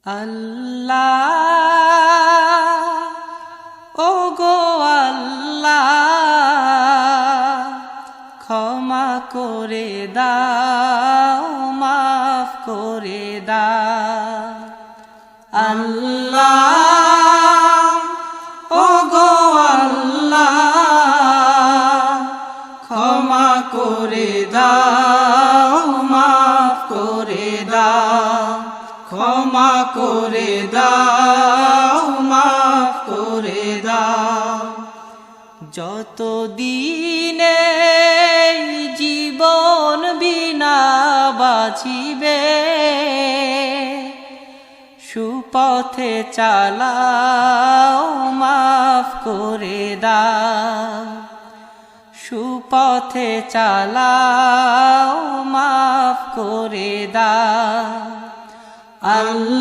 আল্লাহ ও গো আল্লাহ ক্ষমা করে দাও মাফ করে দাও আল্লাহ ও গো আল্লাহ ক্ষমা করে দাও মাফ করে দাও ক্ষমা করে দাও মাফ করে দাও যতদিনে জীবন বিনা বাঁচিবে সুপথে চালাও মাফ করে দাও সুপথে চালাও মাফ করে দাও আল্লাহ।